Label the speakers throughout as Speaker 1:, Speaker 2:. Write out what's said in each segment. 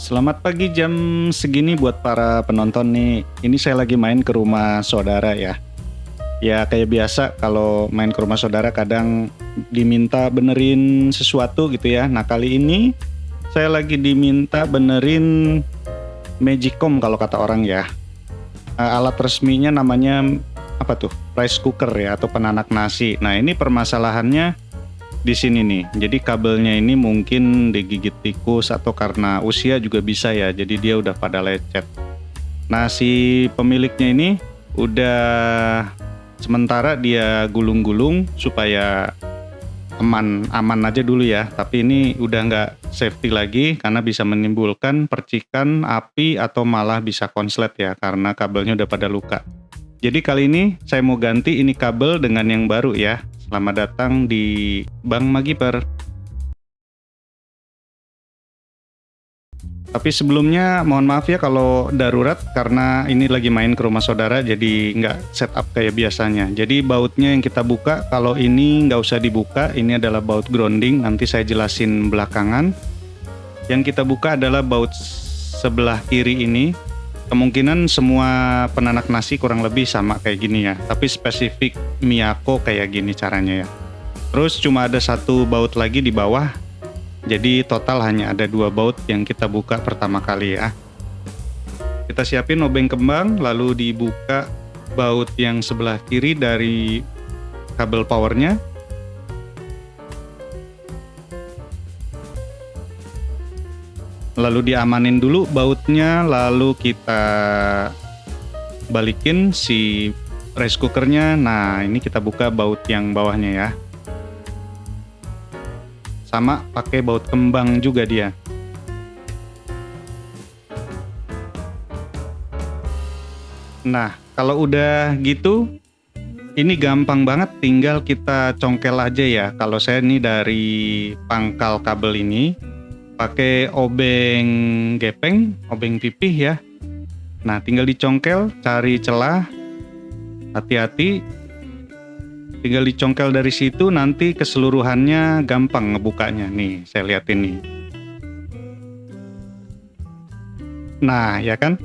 Speaker 1: Selamat pagi jam segini buat para penonton nih. Ini saya lagi main ke rumah saudara ya. Ya kayak biasa kalau main ke rumah saudara kadang diminta benerin sesuatu gitu ya. Nah kali ini saya lagi diminta benerin Magicom kalau kata orang ya. Alat resminya namanya apa tuh? Rice cooker ya atau penanak nasi. Nah ini permasalahannya di sini nih. Jadi kabelnya ini mungkin digigit tikus atau karena usia juga bisa ya. Jadi dia udah pada lecet. Nah, si pemiliknya ini udah sementara dia gulung-gulung supaya aman aja dulu ya. Tapi ini udah nggak safety lagi karena bisa menimbulkan percikan, api atau malah bisa konslet ya karena kabelnya udah pada luka. Jadi kali ini saya mau ganti ini kabel dengan yang baru ya. Selamat datang di Bang Magiper. Tapi sebelumnya mohon maaf ya kalau darurat karena ini lagi main ke rumah saudara jadi nggak setup kayak biasanya. Jadi bautnya yang kita buka kalau ini nggak usah dibuka, ini adalah baut grounding, nanti saya jelasin belakangan. Yang kita buka adalah baut sebelah kiri ini. Kemungkinan semua penanak nasi kurang lebih sama kayak gini ya, tapi spesifik Miyako kayak gini caranya ya. Terus cuma ada satu baut lagi di bawah, jadi total hanya ada 2 baut yang kita buka pertama kali ya. Kita siapin obeng kembang, lalu dibuka baut yang sebelah kiri dari kabel powernya. Lalu diamanin dulu bautnya, lalu kita balikin si rice cookernya. Nah ini kita buka baut yang bawahnya ya. Sama pakai baut kembang juga dia. Nah kalau udah gitu, ini gampang banget, tinggal kita congkel aja ya. Kalau saya nih dari pangkal kabel ini pakai obeng gepeng, obeng pipih ya. Nah, tinggal dicongkel, cari celah, hati-hati. Tinggal dicongkel dari situ, nanti keseluruhannya gampang ngebukanya. Nih, saya liatin nih. Nah, ya kan?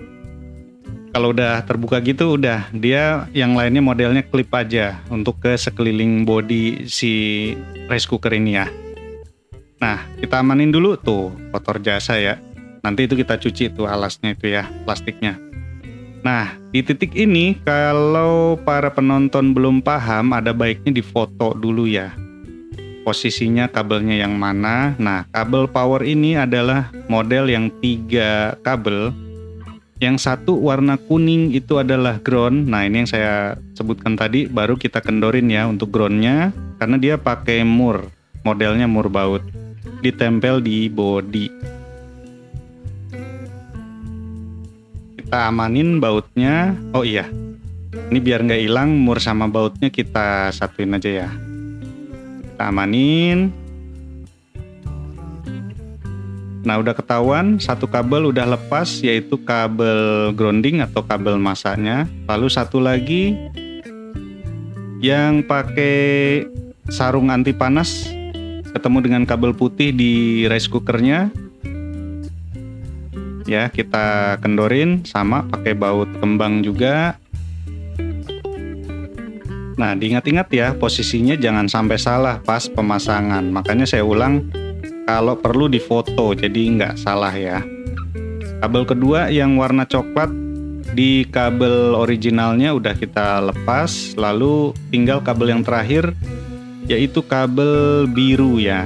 Speaker 1: Kalau udah terbuka gitu, udah. Dia yang lainnya modelnya klip aja untuk ke sekeliling body si rice cooker ini ya. Nah, kita amanin dulu tuh kotor jasa ya. Nanti itu kita cuci tuh alasnya itu ya, plastiknya. Nah, di titik ini kalau para penonton belum paham, ada baiknya difoto dulu ya. Posisinya kabelnya yang mana. Nah, kabel power ini adalah model yang 3 kabel. Yang satu warna kuning itu adalah ground. Nah, ini yang saya sebutkan tadi, baru kita kendorin ya untuk groundnya. Karena dia pakai mur, modelnya mur baut. Ditempel di body. Kita amanin bautnya. Oh iya, ini biar nggak hilang mur sama bautnya kita satuin aja ya. Kita amanin. Nah udah ketahuan satu kabel udah lepas, yaitu kabel grounding atau kabel masanya. Lalu satu lagi yang pakai sarung anti panas ketemu dengan kabel putih di rice cookernya ya, kita kendorin sama pakai baut kembang juga. Nah diingat-ingat ya, posisinya jangan sampai salah pas pemasangan, makanya saya ulang kalau perlu difoto jadi nggak salah ya. Kabel kedua yang warna coklat di kabel originalnya udah kita lepas, lalu tinggal kabel yang terakhir yaitu kabel biru ya.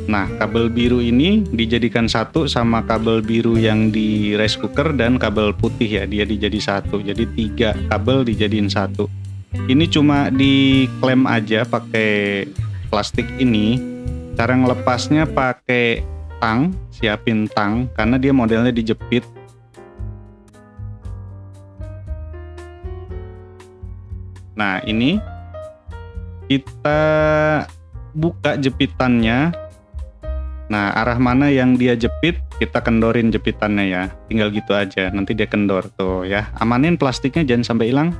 Speaker 1: Nah, kabel biru ini dijadikan satu sama kabel biru yang di rice cooker dan kabel putih ya, dia dijadi satu. Jadi 3 kabel dijadiin satu. Ini cuma diklem aja pakai plastik ini. Cara ngelepasnya pakai tang, siapin tang karena dia modelnya dijepit. Nah ini kita buka jepitannya. Nah arah mana yang dia jepit kita kendorin jepitannya ya. Tinggal gitu aja, nanti dia kendor tuh ya. Amanin plastiknya jangan sampai hilang.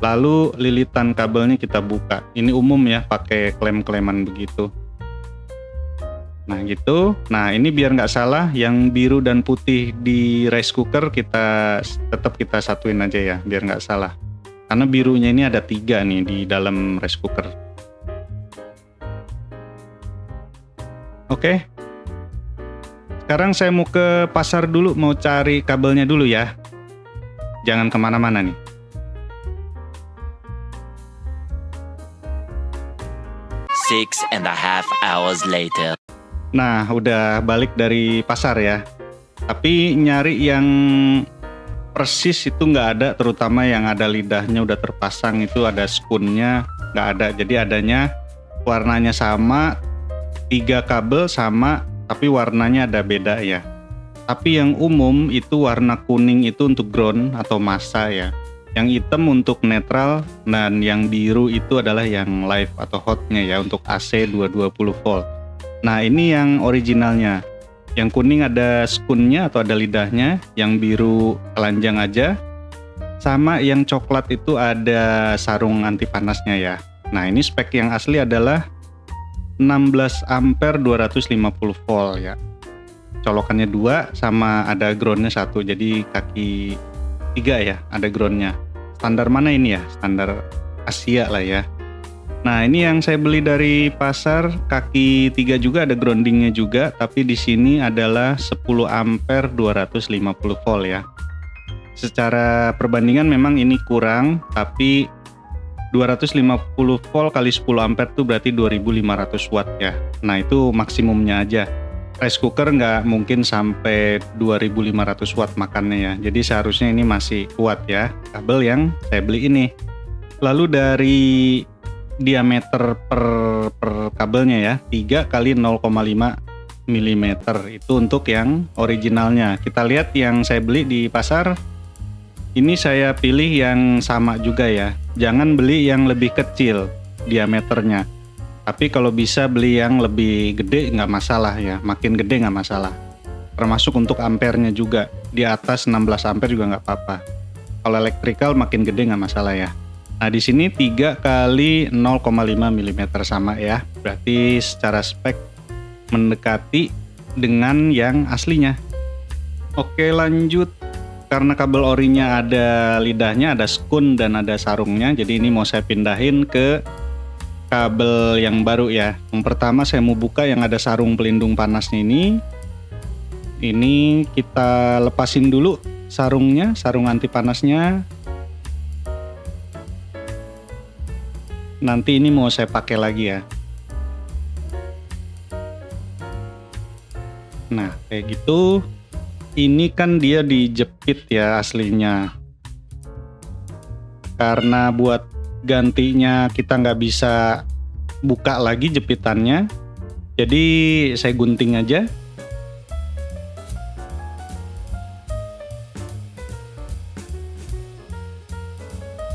Speaker 1: Lalu lilitan kabelnya kita buka. Ini umum ya, pakai klem-kleman begitu. Nah gitu. Nah ini biar nggak salah, yang biru dan putih di rice cooker kita satuin aja ya, biar nggak salah. Karena birunya ini ada 3 nih di dalam rice cooker. Oke. Sekarang saya mau ke pasar dulu, mau cari kabelnya dulu ya. Jangan kemana-mana nih.
Speaker 2: Six and a half hours later.
Speaker 1: Nah, udah balik dari pasar ya. Tapi nyari yang persis itu nggak ada, terutama yang ada lidahnya udah terpasang itu, ada spoonnya nggak ada. Jadi adanya warnanya sama, 3 kabel sama, tapi warnanya ada beda ya. Tapi yang umum itu warna kuning itu untuk ground atau massa ya. Yang hitam untuk netral, dan yang biru itu adalah yang live atau hotnya ya, untuk AC 220 volt. Nah ini yang originalnya. Yang kuning ada spoonnya atau ada lidahnya, yang biru telanjang aja, sama yang coklat itu ada sarung anti panasnya ya. Nah ini spek yang asli adalah 16 ampere 250 volt ya. Colokannya 2 sama ada groundnya 1, jadi kaki 3 ya, ada groundnya. Standar mana ini ya? Standar Asia lah ya. Nah ini yang saya beli dari pasar, kaki 3 juga, ada groundingnya juga, tapi di sini adalah 10 ampere 250 volt ya. Secara perbandingan memang ini kurang, tapi 250 volt kali 10 ampere itu berarti 2500 watt ya. Nah itu maksimumnya aja. Rice cooker nggak mungkin sampai 2500 watt makannya ya. Jadi seharusnya ini masih kuat ya, kabel yang saya beli ini. Lalu dari diameter per kabelnya ya, 3 kali 0,5 mm itu untuk yang originalnya. Kita lihat yang saya beli di pasar, ini saya pilih yang sama juga ya. Jangan beli yang lebih kecil diameternya. Tapi kalau bisa beli yang lebih gede nggak masalah ya, makin gede nggak masalah. Termasuk untuk ampernya juga, di atas 16 ampere juga nggak apa-apa. Kalau electrical makin gede nggak masalah ya. Nah di sini 3 kali 0,5 mm sama ya, berarti secara spek mendekati dengan yang aslinya. Oke lanjut, karena kabel orinya ada lidahnya, ada spoon dan ada sarungnya, jadi ini mau saya pindahin ke kabel yang baru ya. Yang pertama saya mau buka yang ada sarung pelindung panasnya ini. Ini kita lepasin dulu sarungnya, sarung anti panasnya. Nanti ini mau saya pakai lagi ya. Nah kayak gitu. Ini kan dia dijepit ya aslinya. Karena buat gantinya kita nggak bisa buka lagi jepitannya, jadi saya gunting aja.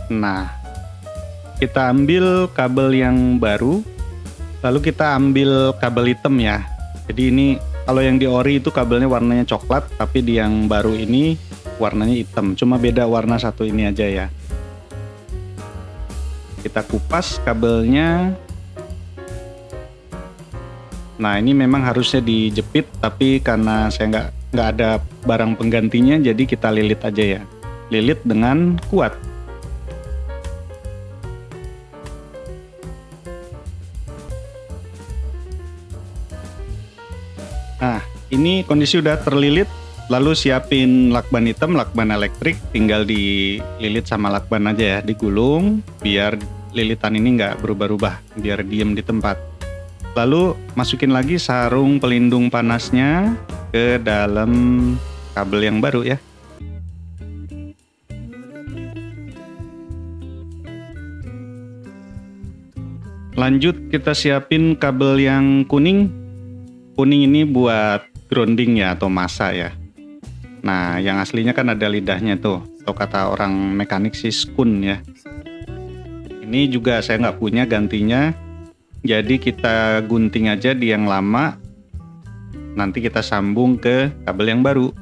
Speaker 1: Nah kita ambil kabel yang baru, lalu kita ambil kabel hitam ya. Jadi ini kalau yang di ori itu kabelnya warnanya coklat, tapi di yang baru ini warnanya hitam, cuma beda warna satu ini aja ya. Kita kupas kabelnya. Nah ini memang harusnya dijepit, tapi karena saya nggak ada barang penggantinya, jadi kita lilit aja ya. Lilit dengan kuat. Nah ini kondisi udah terlilit. Lalu siapin lakban hitam, lakban elektrik, tinggal dililit sama lakban aja ya, digulung biar lilitan ini nggak berubah-ubah, biar diem di tempat. Lalu masukin lagi sarung pelindung panasnya ke dalam kabel yang baru ya. Lanjut kita siapin kabel yang kuning. Kuning ini buat grounding ya atau massa ya. Nah, yang aslinya kan ada lidahnya tuh, atau kata orang mekanik sih spoon ya. Ini juga saya nggak punya gantinya, jadi kita gunting aja di yang lama, nanti kita sambung ke kabel yang baru.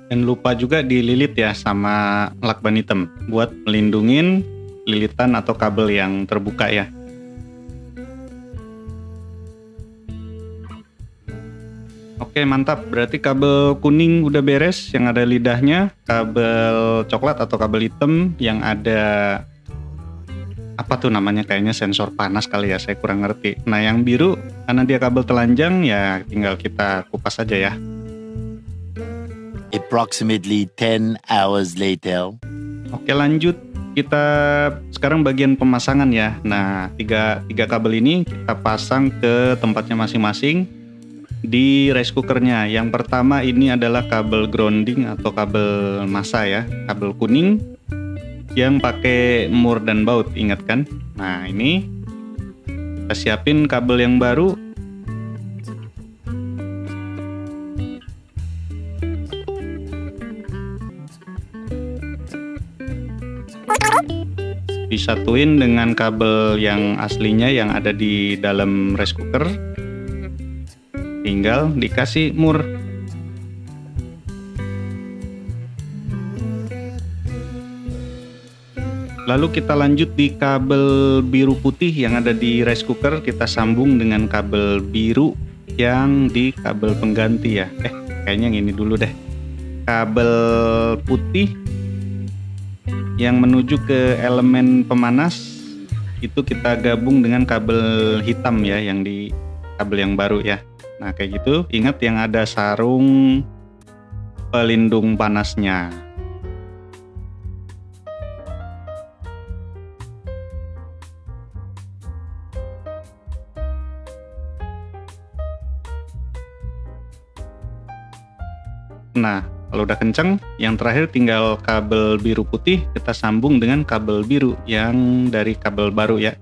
Speaker 1: Dan lupa juga dililit ya sama lakban hitam buat melindungin lilitan atau kabel yang terbuka ya. Oke, mantap. Berarti kabel kuning udah beres yang ada lidahnya, kabel coklat atau kabel hitam yang ada apa tuh namanya, kayaknya sensor panas kali ya, saya kurang ngerti. Nah, yang biru karena dia kabel telanjang ya tinggal kita kupas aja ya.
Speaker 2: Approximately 10 hours later.
Speaker 1: Oke, lanjut. Kita sekarang bagian pemasangan ya. Nah, tiga kabel ini kita pasang ke tempatnya masing-masing di rice cookernya. Yang pertama ini adalah kabel grounding atau kabel massa ya, kabel kuning yang pakai mur dan baut, ingat kan? Nah, ini kita siapin kabel yang baru. Disatuin dengan kabel yang aslinya yang ada di dalam rice cooker. Tinggal dikasih mur. Lalu kita lanjut di kabel biru putih yang ada di rice cooker, kita sambung dengan kabel biru yang di kabel pengganti ya. Kayaknya yang ini dulu deh. Kabel putih yang menuju ke elemen pemanas itu kita gabung dengan kabel hitam ya yang di kabel yang baru ya. Nah, kayak gitu. Ingat yang ada sarung pelindung panasnya. Nah, kalau udah kenceng, yang terakhir tinggal kabel biru putih kita sambung dengan kabel biru yang dari kabel baru ya.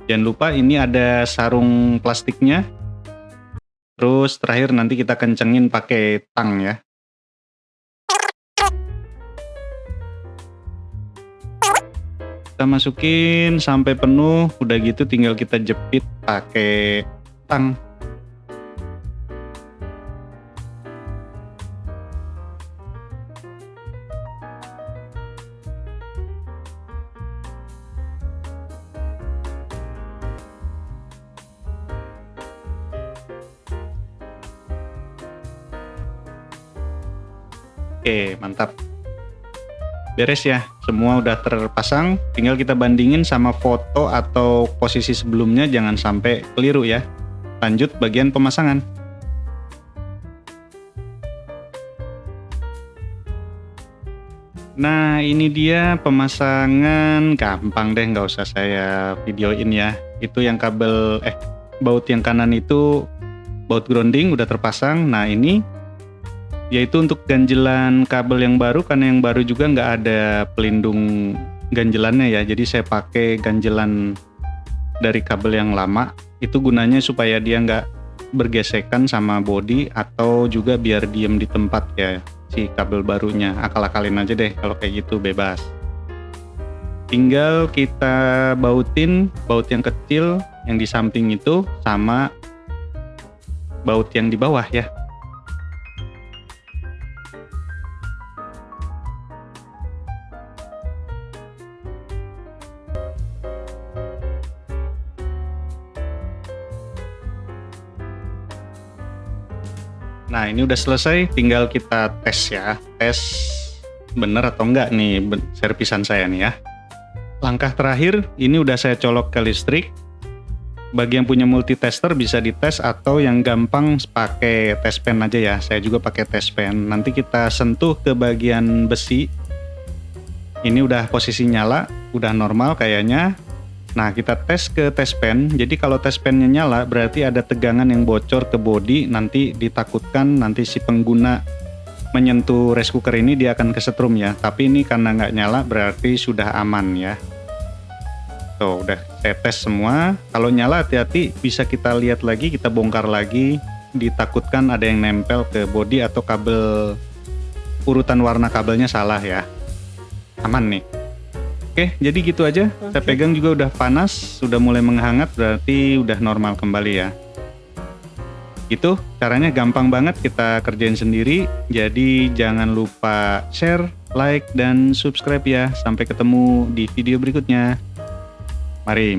Speaker 1: Jangan lupa ini ada sarung plastiknya. Terus terakhir nanti kita kencengin pakai tang ya. Kita masukin sampai penuh, udah gitu tinggal kita jepit pakai tang. Oke, mantap. Beres ya, semua udah terpasang, tinggal kita bandingin sama foto atau posisi sebelumnya, jangan sampai keliru ya. Lanjut bagian pemasangan. Nah, ini dia pemasangan, gampang deh, nggak usah saya videoin ya. Itu yang kabel, baut yang kanan itu baut grounding udah terpasang. Nah, ini yaitu untuk ganjelan kabel yang baru, karena yang baru juga nggak ada pelindung ganjelannya ya, jadi saya pakai ganjelan dari kabel yang lama. Itu gunanya supaya dia nggak bergesekan sama bodi, atau juga biar diem di tempat ya si kabel barunya. Akal-akalin aja deh kalau kayak gitu, bebas. Tinggal kita bautin baut yang kecil yang di samping itu sama baut yang di bawah ya. Nah, ini udah selesai, tinggal kita tes ya. Tes bener atau enggak nih servisan saya nih ya. Langkah terakhir, ini udah saya colok ke listrik. Bagi yang punya multitester bisa dites, atau yang gampang pakai test pen aja ya. Saya juga pakai test pen. Nanti kita sentuh ke bagian besi. Ini udah posisi nyala, udah normal kayaknya. Nah, kita tes ke test pen. Jadi kalau test pennya nyala, berarti ada tegangan yang bocor ke bodi. Nanti ditakutkan nanti si pengguna menyentuh rice cooker ini dia akan kesetrum ya. Tapi ini karena nggak nyala berarti sudah aman ya. Tuh, udah saya tes semua. Kalau nyala hati-hati, bisa kita lihat lagi, kita bongkar lagi. Ditakutkan ada yang nempel ke bodi atau kabel, urutan warna kabelnya salah ya. Aman nih. Oke, jadi gitu aja. Saya
Speaker 3: Oke.
Speaker 1: pegang juga udah panas, sudah mulai menghangat, berarti udah normal kembali ya. Itu caranya gampang banget kita kerjain sendiri. Jadi jangan lupa share, like, dan subscribe ya. Sampai ketemu di video berikutnya. Mari.